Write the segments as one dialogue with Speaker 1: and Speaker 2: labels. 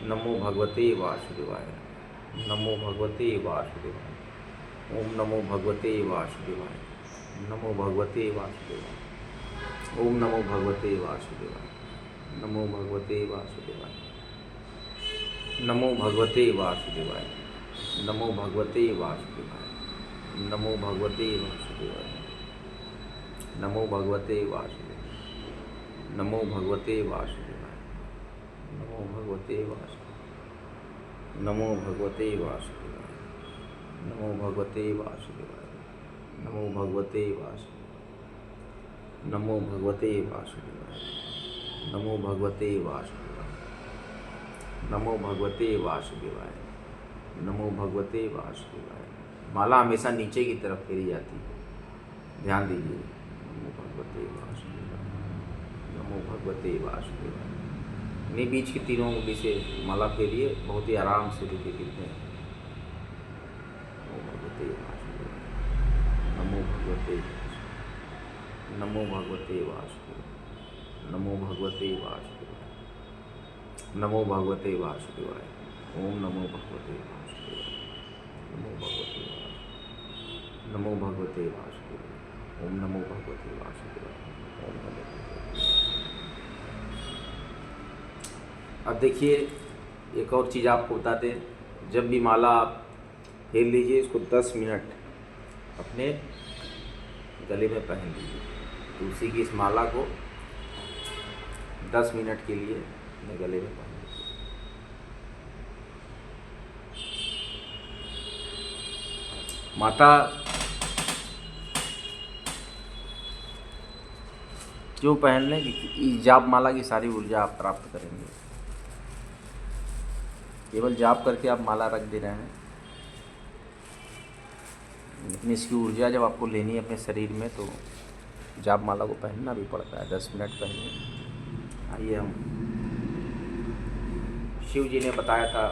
Speaker 1: नमो भगवते वासुदेवाय। नमो भगवते वासुदेवाय। ओम नमो भगवते वासुदेवाय। नमो भगवते वासुदेवाय। ओम नमो भगवते वासुदेवाय। नमो भगवते वासुदेवाय। नमो भगवते वासुदेवाय। नमो भगवते वासुदेवाय। नमो भगवते वासुदेवाय। नमो भगवते वासुदेवाय। नमो भगवते वासुदेवाय। नमो भगवते वासुदेवाय। नमो भगवते वासुदेवाय। नमो भगवते वासुदेवाय। नमो भगवते वासुदेवाय। नमो भगवते वासुदेवाय। नमो भगवते वासुदेवाय। नमो भगवते वासुदेवाय। नमो भगवते वासुदेवाय। माला हमेशा नीचे की तरफ फेरी जाती है, ध्यान दीजिए। नमो भगवते वासुदेवाय। नमो भगवते वासुदेवाय। नहीं, बीच की तीनों उंगली से माला फेरिए, बहुत ही आराम से देखिए कितने। नमो भगवते वासुदेवाय। नमो भगवते। नमो भगवते वासुदेवाय। नमो भगवते वासुदेवाय। नमो भगवते वासुदेवाय। ओम नमो भगवते वासुदेवाय। नमो भगवते वासुदेवाय। नमो भगवते वासुदेवाय। ओम नमो भगवते वासुदेवाय। ओम नमो भगवते। अब देखिए, एक और चीज़ आपको बता दें, जब भी माला आप फेर लीजिए, इसको 10 मिनट अपने गले में पहन लीजिए। तुलसी की इस माला को 10 मिनट के लिए अपने गले में पहन लीजिए। माता जो पहन लें, इस जाप माला की सारी ऊर्जा आप प्राप्त करेंगे। केवल जाप करके आप माला रख दे रहे हैं, लेकिन इसकी ऊर्जा जब आपको लेनी है अपने शरीर में, तो जाप माला को पहनना भी पड़ता है। 10 मिनट पहले। आइए, हम शिव जी ने बताया था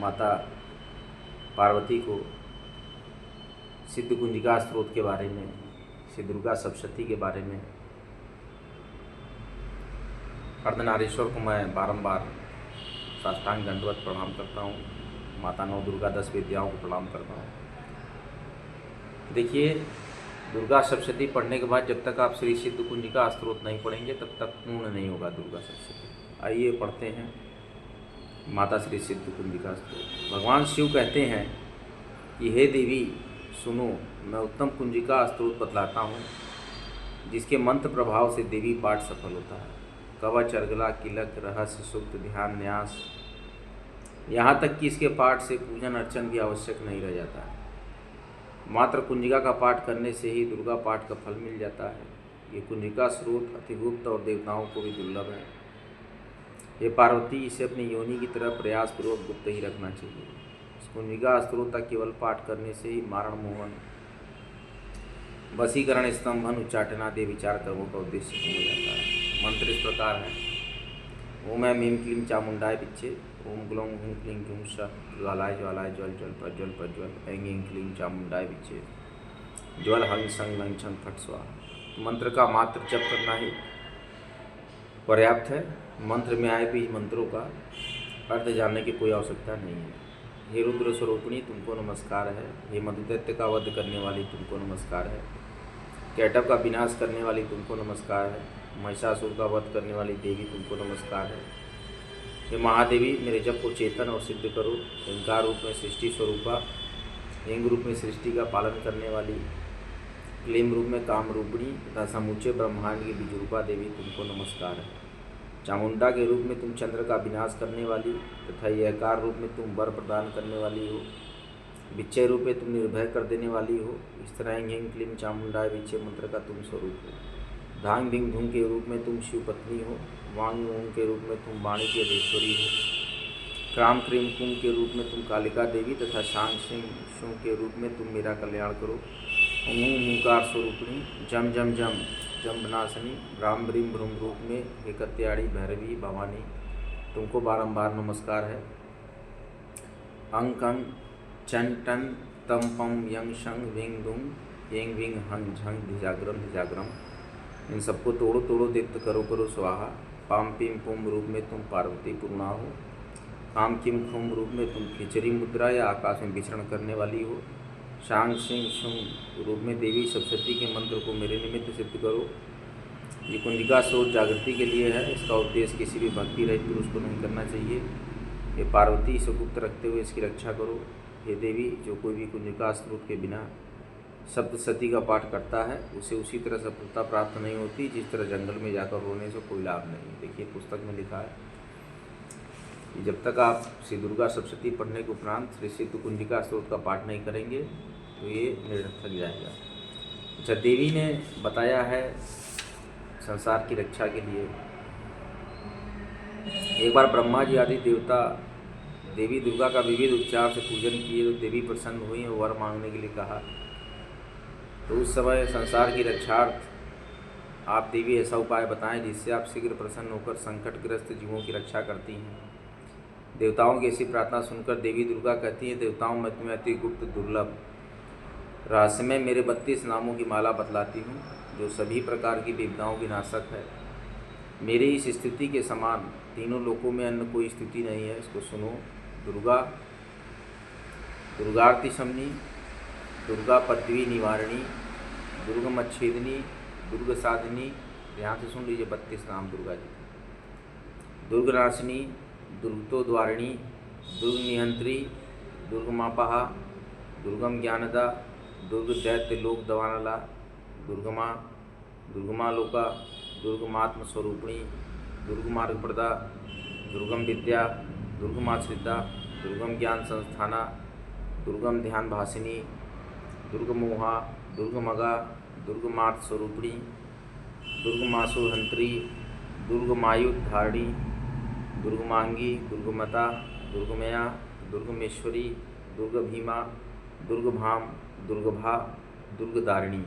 Speaker 1: माता पार्वती को सिद्ध कुंजिका स्त्रोत के बारे में, श्री दुर्गा सप्तशती के बारे में। अर्धनारीश्वर को मैं बारंबार साष्टांग दंडवत प्रणाम करता हूँ। माता नौ दुर्गा 10 विद्याओं को प्रणाम करता हूँ। देखिए, दुर्गा सप्तशती पढ़ने के बाद जब तक आप श्री सिद्ध कुंजिका स्त्रोत नहीं पढ़ेंगे, तब तक पूर्ण नहीं होगा दुर्गा सप्तशती। आइए पढ़ते हैं माता श्री सिद्ध कुंजिका स्त्रोत। भगवान शिव कहते हैं कि हे देवी सुनो, मैं उत्तम कुंजिका स्त्रोत बतलाता हूँ, जिसके मंत्र प्रभाव से देवी पाठ सफल होता है। कवच, अर्गला, किलक, रहस्य, सूक्त, ध्यान, न्यास, यहाँ तक कि इसके पाठ से पूजन अर्चन भी आवश्यक नहीं रह जाता है। मात्र कुंजिका का पाठ करने से ही दुर्गा पाठ का फल मिल जाता है। ये कुंजिका स्रोत अति गुप्त और देवताओं को भी दुर्लभ है। ये पार्वती, इसे अपनी योनि की तरह प्रयासपूर्वक गुप्त ही रखना चाहिए। इस कुंजिका स्त्रोत का केवल पाठ करने से ही मारण, मोहन, वशीकरण, स्तंभन, उच्चाटना आदि विचार कर्मों का उद्देश्य हो जाता है। मंत्र इस प्रकार है। ओम ऐं ह्रीं क्लीं चामुंडाय विच्चे। ओम ग्लौं हूं क्लीं क्लूं श ज्वालाय ज्वालाय ज्वल ज्वल प्रज्वल प्रज्वल ऐं ह्रीं क्लीं चामुंडाय विच्चे। ज्वल हंग संग लंग छंग फट स्वाहा। मंत्र का मात्र जप करना ही पर्याप्त है। मंत्र में आए भी मंत्रों का अर्थ जानने की कोई आवश्यकता नहीं है। हे रुद्र स्वरूपिणी, तुमको नमस्कार है। हे मधुदैत्य का वध करने वाली, तुमको नमस्कार है। कैटव का विनाश करने वाली, तुमको नमस्कार है। महिषासुर का वध करने वाली देवी, तुमको नमस्कार है। हे महादेवी, मेरे जप को चेतन और सिद्ध करो। ओंकार रूप में सृष्टि स्वरूपा, लिंग रूप में सृष्टि का पालन करने वाली, क्लीम रूप में काम रूपिणी तथा समूचे ब्रह्मांड की बीजरूपा देवी, तुमको नमस्कार है। चामुंडा के रूप में तुम चंद्र का विनाश करने वाली तथा यकार रूप में तुम वर प्रदान करने वाली हो। विच्चय रूप में तुम निर्भय कर देने वाली हो। इस तरह ह्रीं क्लीं चामुंडाय विच्चय मंत्र का तुम स्वरूप हो। धांग धिंग धूम के रूप में तुम शिव पत्नी हो। वांग ओम के रूप में तुम वाणी की अधीश्वरी हो। क्राम क्रीम कुम के रूप में तुम कालिका देवी तथा शांग सिंह शु के रूप में तुम मेरा कल्याण करो। ओंकार स्वरूपिणी, जम जम जम जम्बनाशनी, ब्राह्म ब्रीम भ्रूम रूप में एकत्याड़ी भैरवी भवानी, तुमको बारंबार नमस्कार है। अंक अंग चं टन तम पम यंग शंग विंग दुंग येंग विंग हंग झंग धिजाग्रम धिजाग्रम, इन सबको तोड़ो तोड़ो, दीप्त करो करो स्वाहा। पाम पीम पुम रूप में तुम पार्वती पूर्णा हो। काम किम खुम रूप में तुम खिचड़ी मुद्रा या आकाश में विचरण करने वाली हो। शांग सिंह शुंग रूप में देवी सप्तशती के मंत्र को मेरे निमित्त सिद्ध करो। ये कुंजिका स्रोत जागृति के लिए है। इसका उद्देश्य किसी भी भक्ति रहित पुरुष को नहीं करना चाहिए। ये पार्वती से गुप्त रखते हुए इसकी रक्षा करो। हे देवी, जो कोई भी कुंजिका स्रोत के बिना सप्तशती का पाठ करता है उसे उसी तरह सफलता प्राप्त नहीं होती जिस तरह जंगल में जाकर रोने से कोई लाभ नहीं। देखिए पुस्तक में लिखा है कि जब तक आप श्री दुर्गा सप्तशती पढ़ने के उपरांत श्री सिद्ध कुंजिका स्रोत का पाठ नहीं करेंगे तो ये निरर्थक जाएगा। अच्छा, देवी ने बताया है संसार की रक्षा के लिए। एक बार ब्रह्मा जी आदि देवता देवी दुर्गा का विविध उपचार से पूजन किए तो देवी प्रसन्न हुई और वर मांगने के लिए कहा। तो उस समय संसार की रक्षार्थ आप देवी ऐसा उपाय बताएं जिससे आप शीघ्र प्रसन्न होकर संकटग्रस्त जीवों की रक्षा करती हैं। देवताओं की ऐसी प्रार्थना सुनकर देवी दुर्गा कहती हैं, देवताओं में अति गुप्त दुर्लभ रहस्यमय मेरे 32 नामों की माला बतलाती हूँ जो सभी प्रकार की विपदाओं की नाशक है। मेरी इस स्थिति के समान तीनों लोकों में अन्य कोई स्थिति नहीं है। इसको सुनो। दुर्गा, दुर्गार्ति शमनी, दुर्गा पृथ्वी निवारिणी, दुर्गमच्छेदिनी, दुर्ग साधिनी। ध्यान से सुन लीजिए 32 नाम दुर्गा जी। दुर्गनाशिनी, दुर्गतोद्वारिणी, दुर्ग निहंत्री, दुर्गमापहा, दुर्गम ज्ञानदा, दुर्ग दैत्य लोक दवानला, दुर्गमा, दुर्गमालोका, दुर्गमात्म स्वरूपिणी, दुर्गमार्गप्रदा, दुर्गम विद्या, दुर्गमाश्रिता, दुर्गम ज्ञान संस्थाना, दुर्गम ध्यान भासिनी, दुर्गमोहा, दुर्गमगा, दुर्गमार्थ स्वरूपिणी, दुर्गमासुहंत्री, दुर्गमायुधारिणी, दुर्गमांगी, दुर्गमता, दुर्गमया, दुर्गमेश्वरी, दुर्गभीमा, दुर्गभाम, दुर्गभा, दुर्गदारिणी।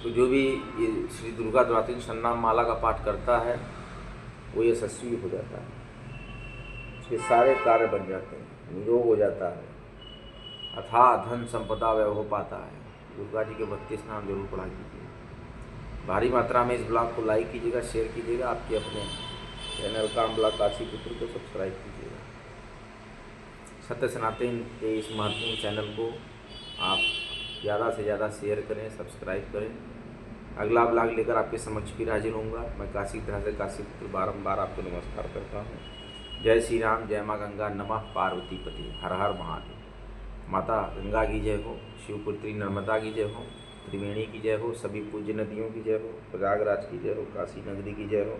Speaker 1: तो जो भी ये श्री दुर्गा द्वादश सन्नाम माला का पाठ करता है वो यशस्वी हो जाता है, उसके सारे कार्य बन जाते हैं, निरोग हो जाता है, अथाह धन संपदा वैभव पाता है। दुर्गा जी के 32 नाम जरूर पढ़ा कीजिए। भारी मात्रा में इस ब्लॉग को लाइक कीजिएगा, शेयर कीजिएगा, आपके अपने चैनल कामला काशी पुत्र को सब्सक्राइब कीजिएगा। सत्य सनातन के इस महत्वपूर्ण चैनल को आप ज़्यादा से ज़्यादा शेयर करें, सब्सक्राइब करें। अगला ब्लॉग लेकर आपके समक्ष फिर हाजिर होऊंगा। मैं काशी की तरह से काशी पुत्र बारंबार आपको नमस्कार करता हूँ। जय श्री राम, जय माँ गंगा, नमः पार्वती पति, हर हर महादेव। माता गंगा की जय हो, शिवपुत्री नर्मदा की जय हो, त्रिवेणी की जय हो, सभी पूज्य नदियों की जय हो, प्रयागराज की जय हो, काशी नगरी की जय हो,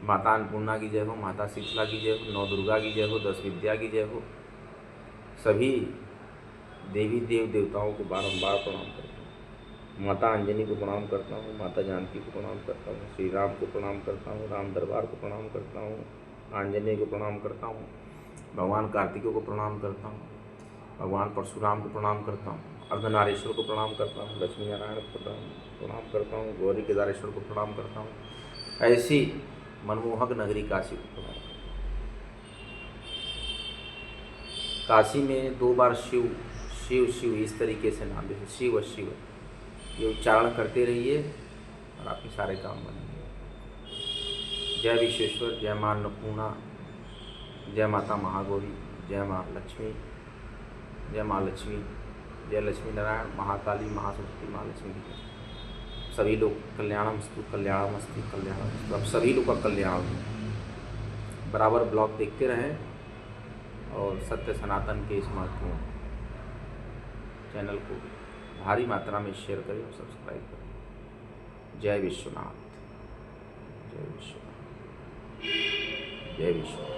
Speaker 1: माता अन्नपूर्णा की जय हो, माता शीतला की जय हो, 9 दुर्गा की जय हो, 10 विद्या की जय हो। सभी देवी देवताओं को बारंबार प्रणाम करता हूँ। माता अंजनी को प्रणाम करता हूँ, माता जानकी को प्रणाम करता हूँ, श्री राम को प्रणाम करता हूँ, राम दरबार को प्रणाम करता हूँ, आंजनेय को प्रणाम करता हूँ, भगवान कार्तिकेय को प्रणाम करता हूँ, भगवान परशुराम को प्रणाम करता हूँ, अर्धनारीश्वर को प्रणाम करता हूँ, लक्ष्मी नारायण को प्रणाम करता हूँ, गौरी केदारेश्वर को प्रणाम करता हूँ। ऐसी मनमोहक नगरी काशी को प्रणाम करता हूँ। काशी में 2 बार शिव शिव शिव इस तरीके से नाम, जैसे शिव शिव, ये उच्चारण करते रहिए और आपके सारे काम बनेंगे। जय विश्वेश्वर, जय माँ अन्नपूर्णा, जय माता महागौरी, जय माँ लक्ष्मी, जय माँ लक्ष्मी, जय लक्ष्मी नारायण, महाकाली, महासरस्वती, माँ लक्ष्मी की जय। सभी लोग कल्याणमस्तु, कल्याणमस्तु, कल्याणमस्तु। अब सभी लोग का कल्याण हो। बराबर ब्लॉग देखते रहें और सत्य सनातन के इस महत्वपूर्ण चैनल को भारी मात्रा में शेयर करें और सब्सक्राइब करें। जय विश्वनाथ, जय विश्वनाथ, जय विश्वनाथ।